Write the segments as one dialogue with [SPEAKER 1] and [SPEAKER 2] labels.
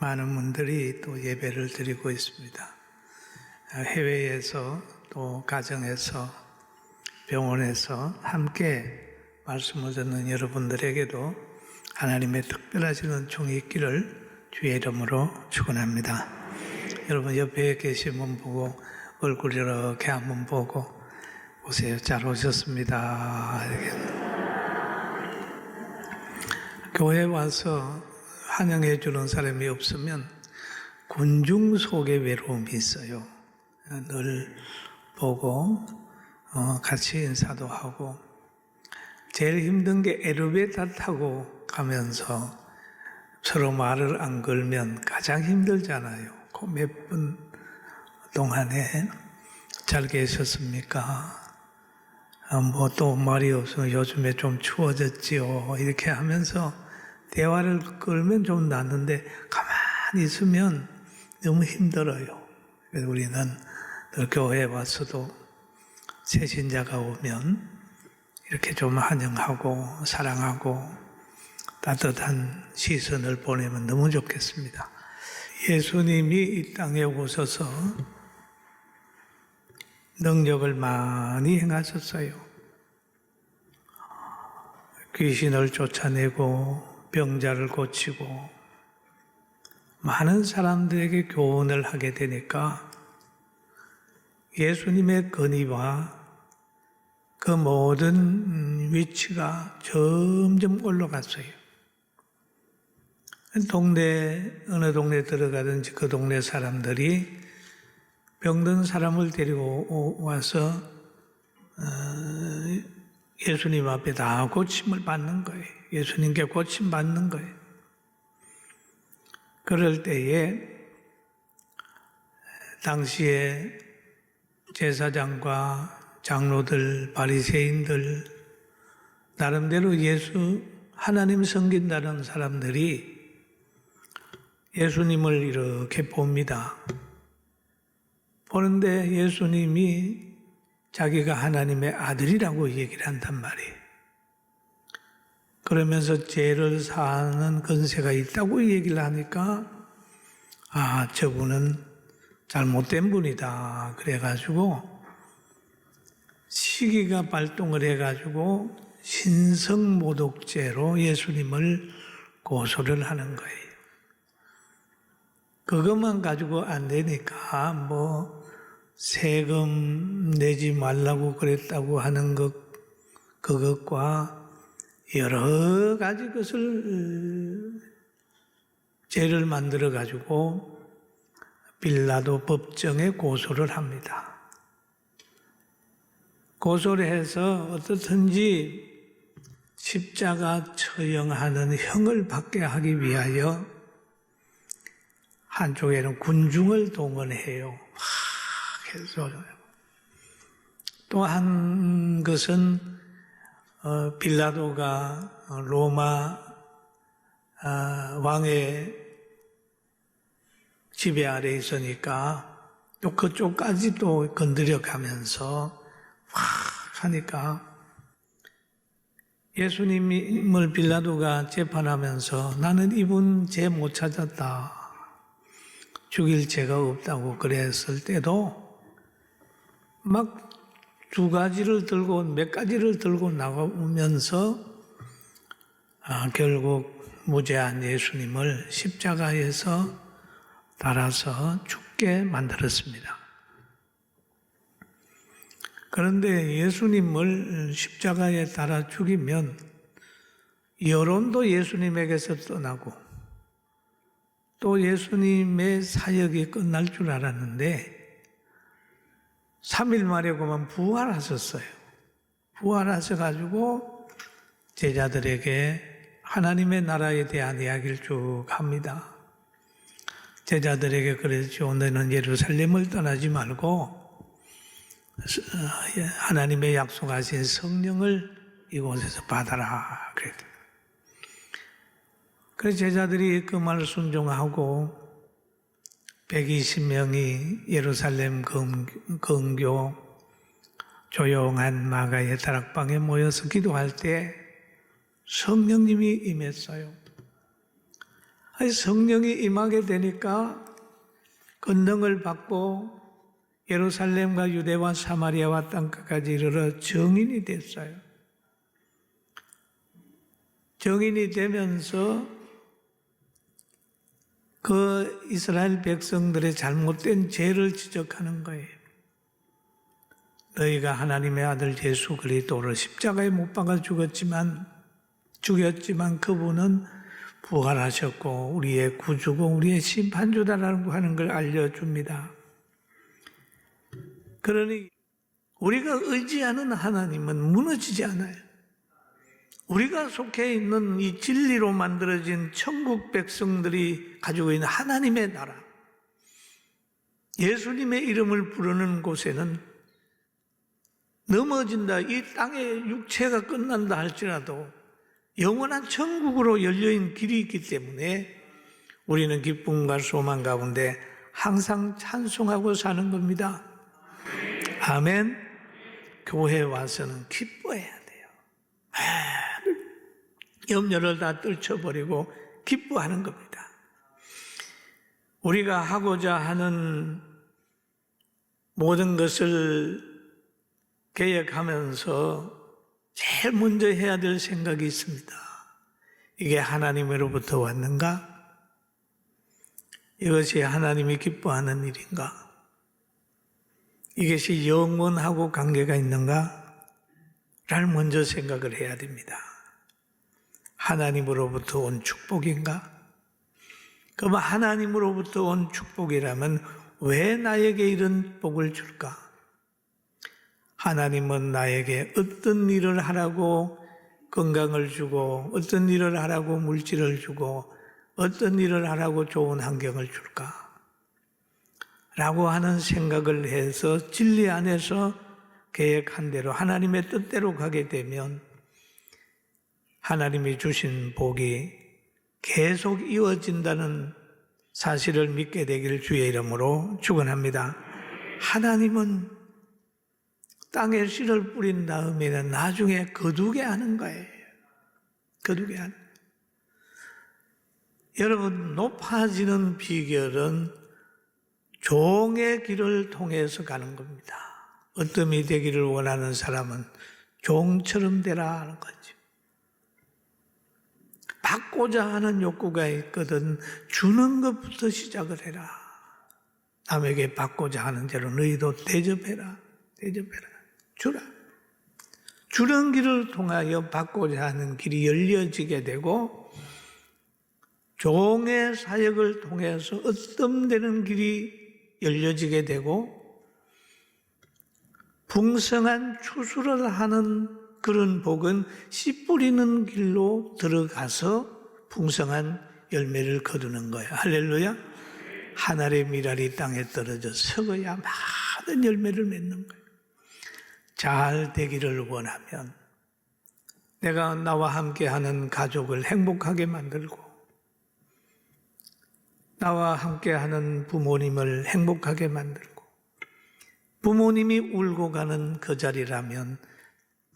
[SPEAKER 1] 많은 분들이 또 예배를 드리고 있습니다. 해외에서 또 가정에서 병원에서 함께 말씀을 듣는 여러분들에게도 하나님의 특별하신 은총이 있기를 주의 이름으로 축원합니다. 여러분 옆에 계신 분 보고 얼굴 이렇게 한번 보고 오세요. 잘 오셨습니다. 교회 와서 환영해 주는 사람이 없으면 군중 속에 외로움이 있어요. 늘 보고 같이 인사도 하고, 제일 힘든 게 엘리베이터 타고 가면서 서로 말을 안 걸면 가장 힘들잖아요. 그 몇 분 동안에 잘 계셨습니까? 뭐 또 말이 없으면 요즘에 좀 추워졌지요. 이렇게 하면서 대화를 걸면 좀 낫는데 가만히 있으면 너무 힘들어요. 그래서 우리는 늘 교회에 와서도 새 신자가 오면 이렇게 좀 환영하고 사랑하고 따뜻한 시선을 보내면 너무 좋겠습니다. 예수님이 이 땅에 오셔서 능력을 많이 행하셨어요. 귀신을 쫓아내고 병자를 고치고 많은 사람들에게 교훈을 하게 되니까 예수님의 권위와 그 모든 위치가 점점 올라갔어요. 어느 동네 들어가든지 그 동네 사람들이 병든 사람을 데리고 와서 예수님 앞에 다 고침을 받는 거예요. 예수님께 고침 받는 거예요. 그럴 때에 당시에 제사장과 장로들, 바리새인들, 나름대로 하나님 섬긴다는 사람들이 예수님을 이렇게 봅니다. 보는데 예수님이 자기가 하나님의 아들이라고 얘기를 한단 말이에요. 그러면서 죄를 사하는 권세가 있다고 얘기를 하니까 저분은 잘못된 분이다. 그래가지고 시기가 발동을 해가지고 신성모독죄로 예수님을 고소를 하는 거예요. 그것만 가지고 안 되니까 세금 내지 말라고 그랬다고 하는 그것과 여러 가지 것을 죄를 만들어 가지고 빌라도 법정에 고소를 합니다. 고소를 해서 어떻든지 십자가 처형하는 형을 받게 하기 위하여 한쪽에는 군중을 동원해요. 또 한 것은 빌라도가 로마 왕의 지배 아래 있으니까 또 그쪽까지 또 건드려 가면서 하니까 예수님을 빌라도가 재판하면서 나는 이분 죄 못 찾았다. 죽일 죄가 없다고 그랬을 때도 막 두 가지를 들고 몇 가지를 들고 나오면서 결국 무죄한 예수님을 십자가에서 달아서 죽게 만들었습니다. 그런데 예수님을 십자가에 달아 죽이면 여론도 예수님에게서 떠나고 또 예수님의 사역이 끝날 줄 알았는데 3일 만에 그만 부활하셨어요. 부활하셔가지고 제자들에게 하나님의 나라에 대한 이야기를 쭉 합니다. 제자들에게 그랬죠. 너는 예루살렘을 떠나지 말고 하나님의 약속하신 성령을 이곳에서 받아라. 그래서 제자들이 그 말을 순종하고 120명이 예루살렘 근교 조용한 마가의 다락방에 모여서 기도할 때 성령님이 임했어요. 성령이 임하게 되니까 권능을 받고 예루살렘과 유대와 사마리아와 땅끝까지 이르러 증인이 됐어요. 증인이 되면서 그 이스라엘 백성들의 잘못된 죄를 지적하는 거예요. 너희가 하나님의 아들 예수 그리스도를 십자가에 못 박아 죽였지만 그분은 부활하셨고 우리의 구주고 우리의 심판주다라고 하는 걸 알려줍니다. 그러니 우리가 의지하는 하나님은 무너지지 않아요. 우리가 속해 있는 이 진리로 만들어진 천국 백성들이 가지고 있는 하나님의 나라, 예수님의 이름을 부르는 곳에는 넘어진다, 이 땅의 육체가 끝난다 할지라도 영원한 천국으로 열려있는 길이 있기 때문에 우리는 기쁨과 소망 가운데 항상 찬송하고 사는 겁니다. 아멘. 교회에 와서는 기뻐해야 돼요. 염려를 다 떨쳐버리고 기뻐하는 겁니다. 우리가 하고자 하는 모든 것을 계획하면서 제일 먼저 해야 될 생각이 있습니다. 이게 하나님으로부터 왔는가? 이것이 하나님이 기뻐하는 일인가? 이것이 영원하고 관계가 있는가? 를 먼저 생각을 해야 됩니다. 하나님으로부터 온 축복인가? 그럼 하나님으로부터 온 축복이라면 왜 나에게 이런 복을 줄까? 하나님은 나에게 어떤 일을 하라고 건강을 주고 어떤 일을 하라고 물질을 주고 어떤 일을 하라고 좋은 환경을 줄까? 라고 하는 생각을 해서 진리 안에서 계획한 대로 하나님의 뜻대로 가게 되면 하나님이 주신 복이 계속 이어진다는 사실을 믿게 되기를 주의 이름으로 축원합니다. 하나님은 땅에 씨를 뿌린 다음에는 나중에 거두게 하는 거예요. 거두게 하는 거예요. 여러분, 높아지는 비결은 종의 길을 통해서 가는 겁니다. 어떤 이 되기를 원하는 사람은 종처럼 되라 하는 거죠. 받고자 하는 욕구가 있거든 주는 것부터 시작을 해라. 남에게 받고자 하는 대로 너희도 대접해라. 주라. 주는 길을 통하여 받고자 하는 길이 열려지게 되고 종의 사역을 통해서 얻음되는 길이 열려지게 되고 풍성한 추수를 하는 그런 복은 씨 뿌리는 길로 들어가서 풍성한 열매를 거두는 거예요. 할렐루야. 하늘의 미랄이 땅에 떨어져 썩어야 많은 열매를 맺는 거예요. 잘 되기를 원하면 내가 나와 함께하는 가족을 행복하게 만들고 나와 함께하는 부모님을 행복하게 만들고 부모님이 울고 가는 그 자리라면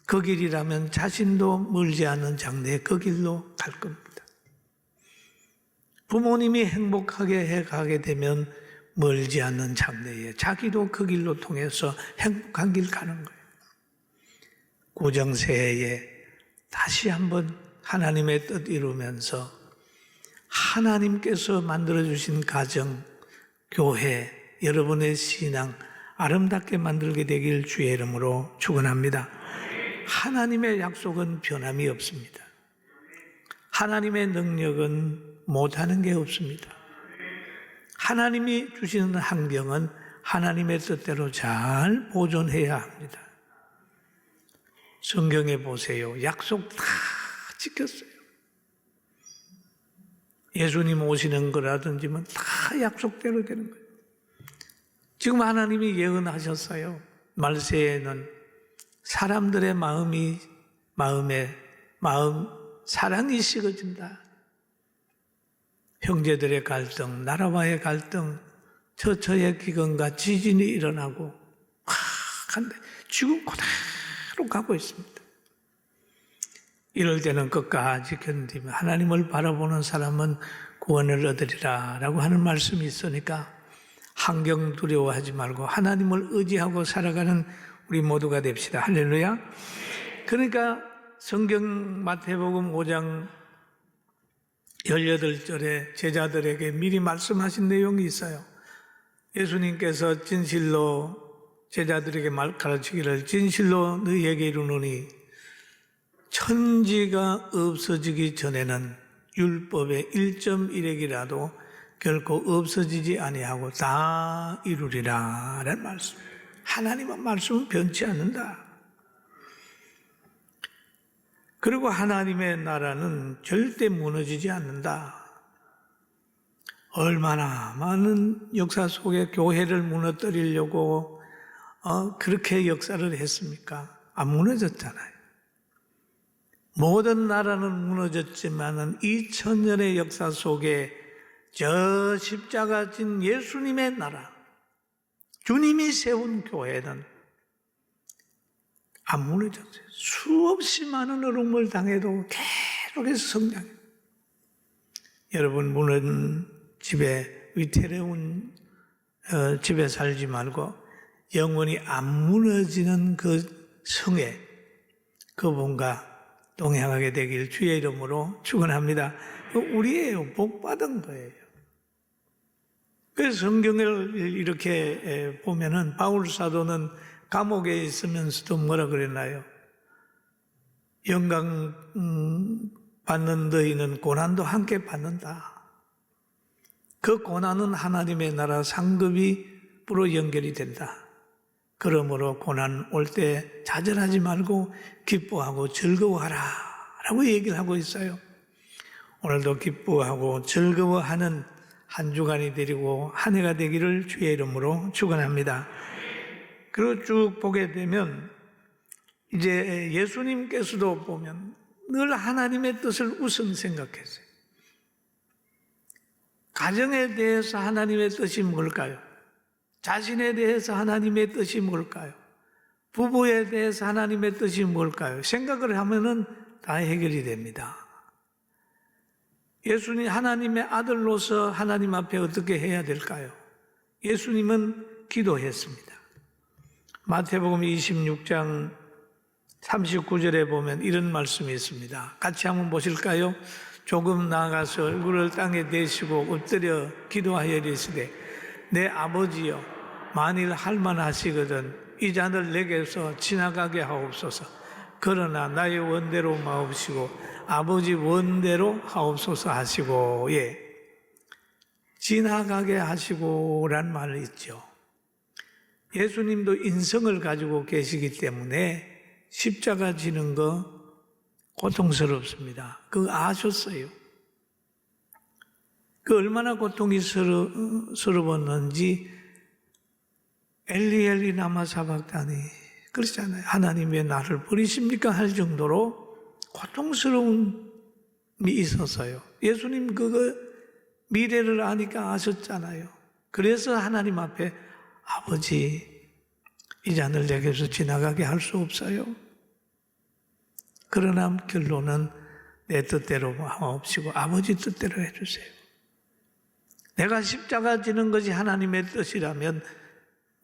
[SPEAKER 1] 그 길이라면 자신도 멀지 않은 장래에 그 길로 갈 겁니다. 부모님이 행복하게 해가게 되면 멀지 않는 장래에 자기도 그 길로 통해서 행복한 길 가는 거예요. 구정새해에 다시 한번 하나님의 뜻 이루면서 하나님께서 만들어주신 가정, 교회, 여러분의 신앙 아름답게 만들게 되길 주의 이름으로 축원합니다. 하나님의 약속은 변함이 없습니다. 하나님의 능력은 못하는 게 없습니다. 하나님이 주시는 환경은 하나님의 뜻대로 잘 보존해야 합니다. 성경에 보세요. 약속 다 지켰어요. 예수님 오시는 거라든지 다 약속대로 되는 거예요. 지금 하나님이 예언하셨어요. 말세에는 사람들의 사랑이 식어진다. 형제들의 갈등, 나라와의 갈등, 처처의 기근과 지진이 일어나고 한데 지금 그대로 가고 있습니다. 이럴 때는 끝까지 견디며 하나님을 바라보는 사람은 구원을 얻으리라 라고 하는 말씀이 있으니까 환경 두려워하지 말고 하나님을 의지하고 살아가는 우리 모두가 됩시다. 할렐루야. 그러니까 성경 마태복음 5장 18절에 제자들에게 미리 말씀하신 내용이 있어요. 예수님께서 진실로 제자들에게 가르치기를 진실로 너희에게 이르노니 천지가 없어지기 전에는 율법의 1.1핵이라도 결코 없어지지 아니하고 다 이루리라 라는 말씀. 하나님의 말씀은 변치 않는다. 그리고 하나님의 나라는 절대 무너지지 않는다. 얼마나 많은 역사 속에 교회를 무너뜨리려고 그렇게 역사를 했습니까? 안 무너졌잖아요. 모든 나라는 무너졌지만은 2000년의 역사 속에 저 십자가 진 예수님의 나라, 주님이 세운 교회는 안 무너졌어요. 수없이 많은 어려움을 당해도 계속해서 성장해요. 여러분, 무너진 집에, 위태로운 집에 살지 말고 영원히 안 무너지는 그 성에 그분과 동행하게 되길 주의 이름으로 축원합니다. 우리예요. 복 받은 거예요. 그래서 성경을 이렇게 보면은 바울 사도는 감옥에 있으면서도 뭐라 그랬나요? 영광 받는 너희는 고난도 함께 받는다. 그 고난은 하나님의 나라 상급으로 연결이 된다. 그러므로 고난 올 때 좌절하지 말고 기뻐하고 즐거워하라 라고 얘기를 하고 있어요. 오늘도 기뻐하고 즐거워하는 한 주간이 되리고 한 해가 되기를 주의 이름으로 축원합니다. 그리고 쭉 보게 되면 이제 예수님께서도 보면 늘 하나님의 뜻을 우선 생각했어요. 가정에 대해서 하나님의 뜻이 뭘까요? 자신에 대해서 하나님의 뜻이 뭘까요? 부부에 대해서 하나님의 뜻이 뭘까요? 생각을 하면은 다 해결이 됩니다. 예수님 하나님의 아들로서 하나님 앞에 어떻게 해야 될까요? 예수님은 기도했습니다. 마태복음 26장 39절에 보면 이런 말씀이 있습니다. 같이 한번 보실까요? 조금 나아가서 얼굴을 땅에 대시고 엎드려 기도하여 이르시되 내 아버지여 만일 할만하시거든 이 잔을 내게서 지나가게 하옵소서. 그러나 나의 원대로 마옵시고 아버지 원대로 하옵소서 하시고 지나가게 하시고란 말이 있죠. 예수님도 인성을 가지고 계시기 때문에 십자가 지는 거 고통스럽습니다. 그거 아셨어요. 그 얼마나 고통이 서러웠는지 엘리 엘리 라마 사박다니 그렇잖아요. 하나님의 나를 버리십니까? 할 정도로 고통스러움이 있었어요. 예수님 그거 미래를 아니까 아셨잖아요. 그래서 하나님 앞에 아버지 이 잔을 내게서 지나가게 할 수 없어요. 그러나 결론은 내 뜻대로 하옵시고 아버지 뜻대로 해주세요. 내가 십자가 지는 것이 하나님의 뜻이라면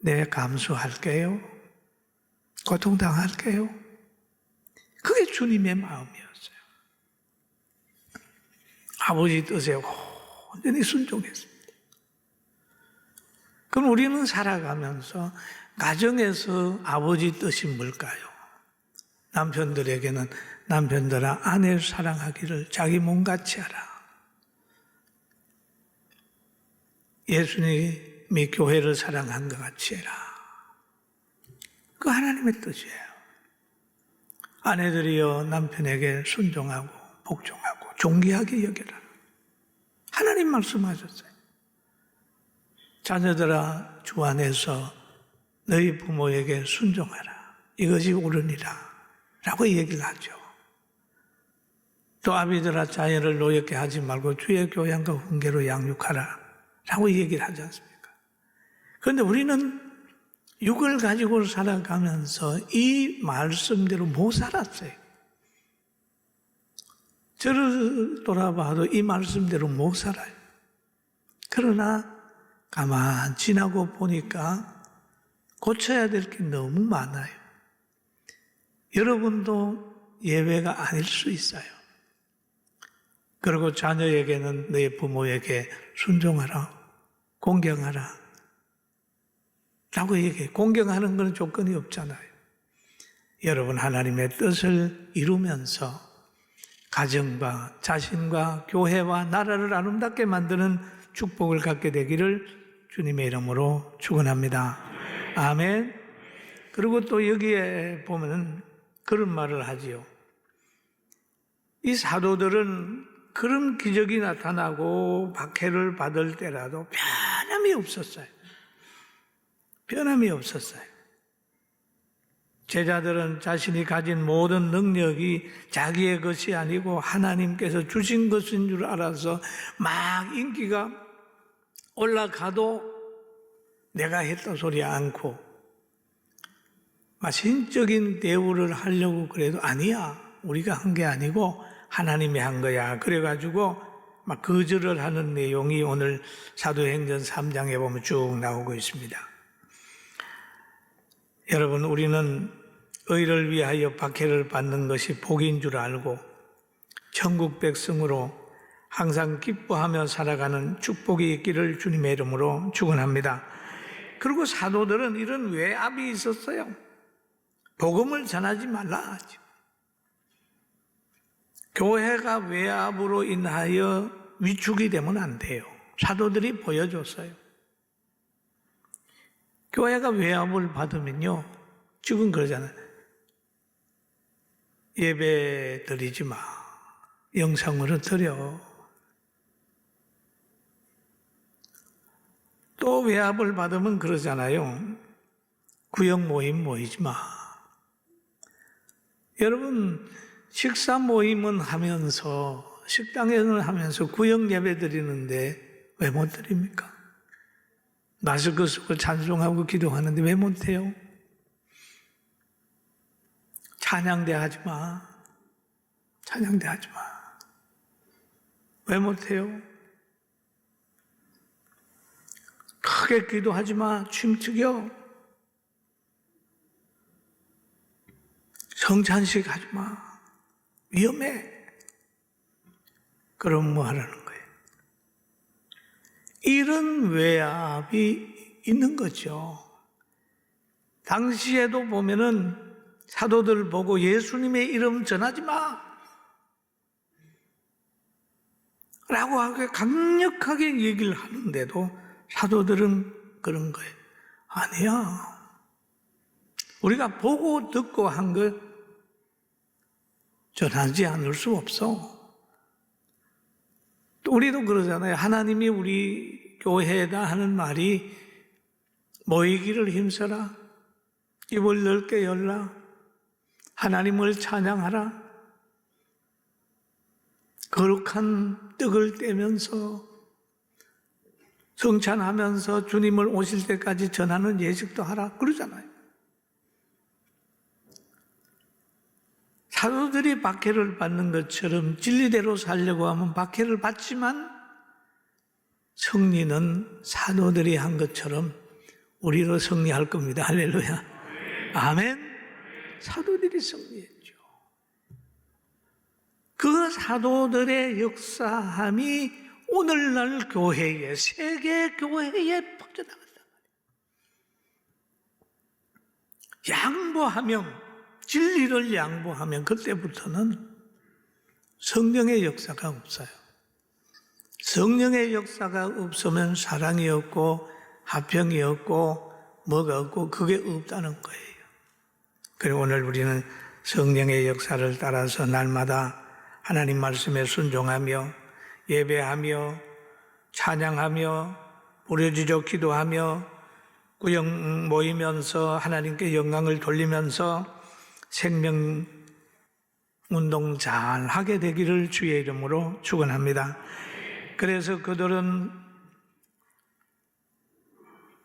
[SPEAKER 1] 내가 감수할게요. 고통당할게요. 그게 주님의 마음이었어요. 아버지 뜻에 완전히 순종했습니다. 그럼 우리는 살아가면서 가정에서 아버지 뜻이 뭘까요? 남편들에게는 남편들아 아내를 사랑하기를 자기 몸같이 하라. 예수님이 교회를 사랑한 것 같이 해라. 그 하나님의 뜻이에요. 아내들이여 남편에게 순종하고 복종하고 존귀하게 여겨라. 하나님 말씀하셨어요. 자녀들아 주 안에서 너희 부모에게 순종하라. 이것이 옳으니라 라고 얘기를 하죠. 또 아비들아 자녀를 노엽게 하지 말고 주의 교양과 훈계로 양육하라 라고 얘기를 하지 않습니까? 그런데 우리는 육을 가지고 살아가면서 이 말씀대로 못 살았어요. 저를 돌아봐도 이 말씀대로 못 살아요. 그러나 가만 지나고 보니까 고쳐야 될 게 너무 많아요. 여러분도 예외가 아닐 수 있어요. 그리고 자녀에게는 너의 부모에게 순종하라, 공경하라 라고 얘기해요. 공경하는 건 조건이 없잖아요. 여러분 하나님의 뜻을 이루면서 가정과 자신과 교회와 나라를 아름답게 만드는 축복을 갖게 되기를 주님의 이름으로 축원합니다. 아멘. 그리고 또 여기에 보면 그런 말을 하지요. 이 사도들은 그런 기적이 나타나고 박해를 받을 때라도 변함이 없었어요. 변함이 없었어요. 제자들은 자신이 가진 모든 능력이 자기의 것이 아니고 하나님께서 주신 것인 줄 알아서 막 인기가 올라가도 내가 했다 소리 않고 신적인 대우를 하려고 그래도 아니야, 우리가 한 게 아니고 하나님이 한 거야. 그래가지고 막 거절을 하는 내용이 오늘 사도행전 3장에 보면 쭉 나오고 있습니다. 여러분, 우리는 의를 위하여 박해를 받는 것이 복인 줄 알고 천국 백성으로 항상 기뻐하며 살아가는 축복이 있기를 주님의 이름으로 축원합니다. 그리고 사도들은 이런 외압이 있었어요. 복음을 전하지 말라. 교회가 외압으로 인하여 위축이 되면 안 돼요. 사도들이 보여줬어요. 교회가 외압을 받으면요, 지금 그러잖아요. 예배 드리지 마. 영상으로 드려. 또 외압을 받으면 그러잖아요. 구역 모임 모이지 마. 여러분, 식사 모임은 하면서, 식당에는 하면서 구역 예배 드리는데 왜 못 드립니까? 마스크 쓰고 찬송하고 기도하는데 왜 못해요? 찬양대 하지 마. 찬양대 하지 마. 왜 못해요? 크게 기도하지 마. 춤추겨. 성찬식 하지 마. 위험해. 그럼 뭐 하라는 거예요? 이런 외압이 있는 거죠. 당시에도 보면은 사도들 보고 예수님의 이름 전하지 마 라고 하게 강력하게 얘기를 하는데도 사도들은 그런 거예요. 아니야. 우리가 보고 듣고 한 거 전하지 않을 수 없어. 또 우리도 그러잖아요. 하나님이 우리 교회에다 하는 말이 모이기를 힘써라. 입을 넓게 열라. 하나님을 찬양하라. 거룩한 떡을 떼면서 성찬하면서 주님을 오실 때까지 전하는 예식도 하라. 그러잖아요. 사도들이 박해를 받는 것처럼 진리대로 살려고 하면 박해를 받지만 승리는 사도들이 한 것처럼 우리로 승리할 겁니다. 할렐루야. 아멘. 사도들이 승리했죠. 그 사도들의 역사함이 오늘날 교회에, 세계 교회에 퍼져나간다. 양보하면, 진리를 양보하면 그때부터는 성령의 역사가 없어요. 성령의 역사가 없으면 사랑이 없고 화평이 없고 뭐가 없고 그게 없다는 거예요. 그리고 오늘 우리는 성령의 역사를 따라서 날마다 하나님 말씀에 순종하며 예배하며 찬양하며 부르짖어 기도하며 구역 모이면서 하나님께 영광을 돌리면서 생명 운동 잘 하게 되기를 주의 이름으로 축원합니다. 그래서 그들은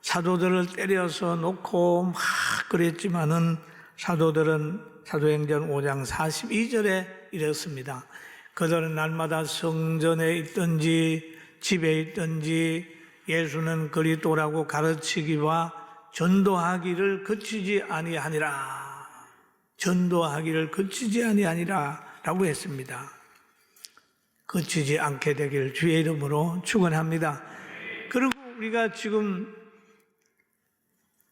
[SPEAKER 1] 사도들을 때려서 놓고 막 그랬지만은 사도들은 사도행전 5장 42절에 이랬습니다. 그들은 날마다 성전에 있든지 집에 있든지 예수는 그리스도라고 가르치기와 전도하기를 그치지 아니하니라. 전도하기를 그치지 아니하니라 라고 했습니다. 그치지 않게 되길 주의 이름으로 축원합니다. 그리고 우리가 지금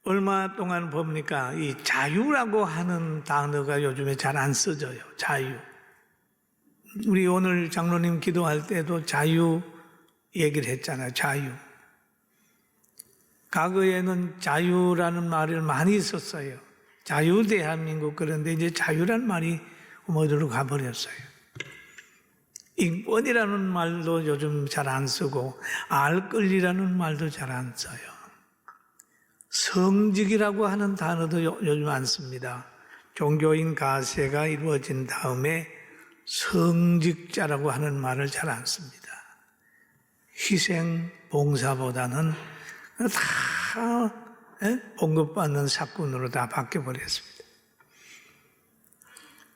[SPEAKER 1] 얼마 동안 봅니까? 이 자유라고 하는 단어가 요즘에 잘 안 써져요. 자유. 우리 오늘 장로님 기도할 때도 자유 얘기를 했잖아요. 자유. 과거에는 자유라는 말을 많이 썼어요. 자유 대한민국. 그런데 이제 자유라는 말이 어디로 가버렸어요. 인권이라는 말도 요즘 잘 안 쓰고 알 권리라는 말도 잘 안 써요. 성직이라고 하는 단어도 요즘 안 씁니다. 종교인 가세가 이루어진 다음에 성직자라고 하는 말을 잘 안 씁니다. 희생 봉사보다는 다 봉급받는 사건으로 다 바뀌어버렸습니다.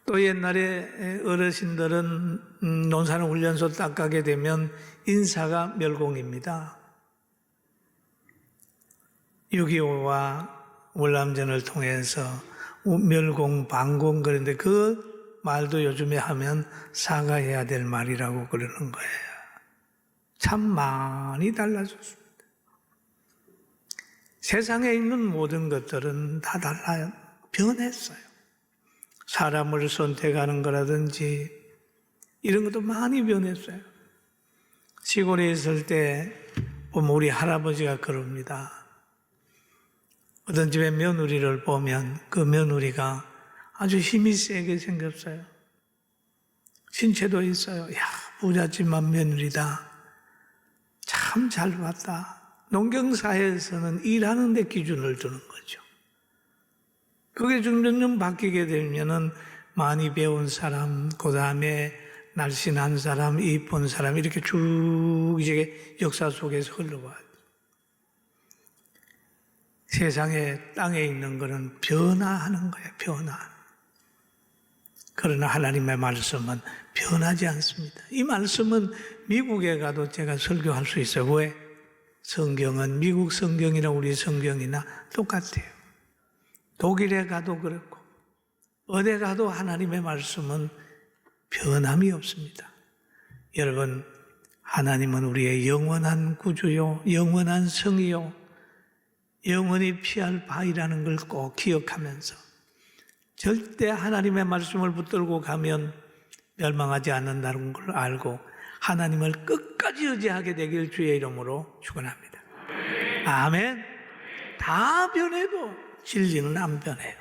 [SPEAKER 1] 또 옛날에 어르신들은 논사는 훈련소 딱 가게 되면 인사가 멸공입니다. 6.25와 월남전을 통해서 멸공, 반공 그런데 그 말도 요즘에 하면 사과해야 될 말이라고 그러는 거예요. 참 많이 달라졌습니다. 세상에 있는 모든 것들은 다 달라요. 변했어요. 사람을 선택하는 거라든지 이런 것도 많이 변했어요. 시골에 있을 때 보면 우리 할아버지가 그럽니다. 어떤 집에 며느리를 보면 그 며느리가 아주 힘이 세게 생겼어요. 신체도 있어요. 야, 부잣집만 며느리다. 참 잘 봤다. 농경사회에서는 일하는 데 기준을 두는 거죠. 그게 점점 바뀌게 되면은 많이 배운 사람, 그 다음에 날씬한 사람, 이쁜 사람 이렇게 쭉 이제 역사 속에서 흘러와요. 세상에 땅에 있는 것은 변화하는 거예요. 변화. 그러나 하나님의 말씀은 변하지 않습니다. 이 말씀은 미국에 가도 제가 설교할 수 있어요. 왜? 성경은 미국 성경이나 우리 성경이나 똑같아요. 독일에 가도 그렇고 어디 가도 하나님의 말씀은 변함이 없습니다. 여러분, 하나님은 우리의 영원한 구주요, 영원한 성이요, 영원히 피할 바위라는 걸 꼭 기억하면서 절대 하나님의 말씀을 붙들고 가면 멸망하지 않는다는 걸 알고 하나님을 끝까지 의지하게 되길 주의 이름으로 축원합니다. 아멘. 다 변해도 진리는 안 변해요.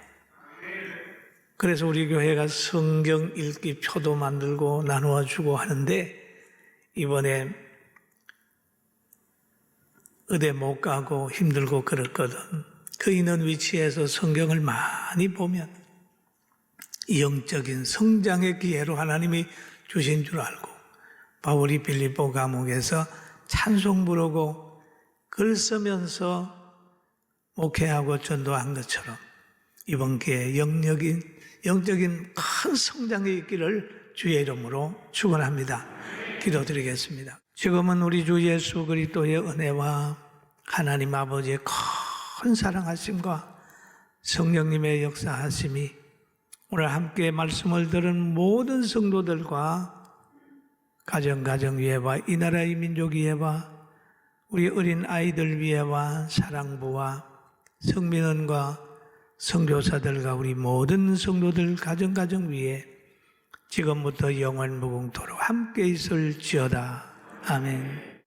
[SPEAKER 1] 그래서 우리 교회가 성경 읽기 표도 만들고 나누어 주고 하는데 이번에 의대 못 가고 힘들고 그랬거든. 그 있는 위치에서 성경을 많이 보면 영적인 성장의 기회로 하나님이 주신 줄 알고 바울이 빌립보 감옥에서 찬송 부르고 글 쓰면서 목회하고 전도한 것처럼 이번 기회에 영적인 큰 성장이 있기를 주의 이름으로 축원합니다. 기도드리겠습니다. 지금은 우리 주 예수 그리스도의 은혜와 하나님 아버지의 큰 사랑하심과 성령님의 역사하심이 오늘 함께 말씀을 들은 모든 성도들과 가정 위에와 이 나라의 민족 위에와 우리 어린 아이들 위에와 사랑부와 성민원과 선교사들과 우리 모든 성도들 가정 위에 지금부터 영원 무궁토록 함께 있을지어다. 아멘.